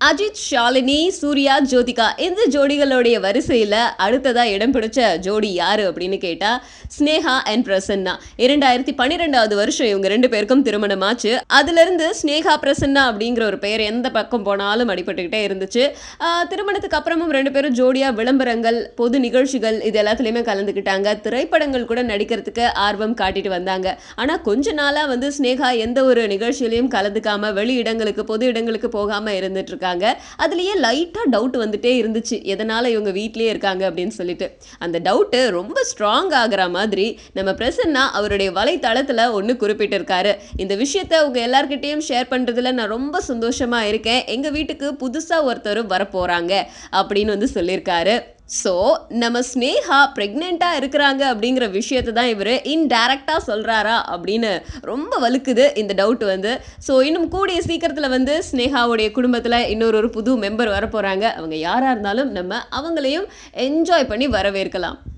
அஜித், ஷாலினி, சூர்யா, ஜோதிகா இந்த ஜோடிகளுடைய வரிசையில் அடுத்ததா இடம் பிடிச்ச ஜோடி யாரு அப்படின்னு கேட்டா ஸ்னேகா அண்ட் பிரசன்னா. 2012வது வருஷம் இவங்க 2 பேருக்கும் திருமணமாச்சு. அதுல இருந்து ஸ்னேகா பிரசன்னா அப்படிங்கிற ஒரு பெயர் எந்த பக்கம் போனாலும் அடிபட்டுக்கிட்டே இருந்துச்சு. திருமணத்துக்கு அப்புறமும் 2 பேரும் ஜோடியா விளம்பரங்கள், பொது நிகழ்ச்சிகள் இது எல்லாத்துலயுமே கலந்துக்கிட்டாங்க. திரைப்படங்கள் கூட நடிக்கிறதுக்கு ஆர்வம் காட்டிட்டு வந்தாங்க. ஆனா கொஞ்ச நாளா ஸ்னேகா எந்த ஒரு நிகழ்ச்சியிலையும் கலந்துக்காம வெளி இடங்களுக்கு, பொது இடங்களுக்கு போகாம இருந்துட்டு இருக்காங்க. அதுலயே லைட்டா டவுட் வந்துட்டே இருந்துச்சு, எதனால இவங்க வீட்லயே இருக்காங்க அப்படின்னு சொல்லிட்டு. அந்த டவுட் ரொம்ப ஸ்ட்ராங் ஆகுற மாதிரி நம்ம பிரசன்னா அவருடைய வலைத்தளத்துல ஒன்று குறிப்பிட்டிருக்காரு. இந்த விஷயத்த உங்க எல்லார்கிட்டையும் ஷேர் பண்றதுல நான் ரொம்ப சந்தோஷமா இருக்கேன். எங்க வீட்டுக்கு புதுசா ஒருத்தர் வரப்போறாங்க அப்படின்னு சொல்லியிருக்காரு. ஸோ நம்ம ஸ்னேகா ப்ரெக்னெண்ட்டாக இருக்கிறாங்க அப்படிங்கிற விஷயத்தை தான் இவர் இன்டைரக்டாக சொல்கிறாரா அப்படின்னு ரொம்ப வலுக்குது இந்த டவுட். ஸோ இன்னும் கூடிய சீக்கிரத்தில் ஸ்னேகாவுடைய குடும்பத்தில் இன்னொரு புது மெம்பர் வரப்போகிறாங்க. அவங்க யாராக இருந்தாலும் நம்ம அவங்களையும் என்ஜாய் பண்ணி வரவேற்கலாம்.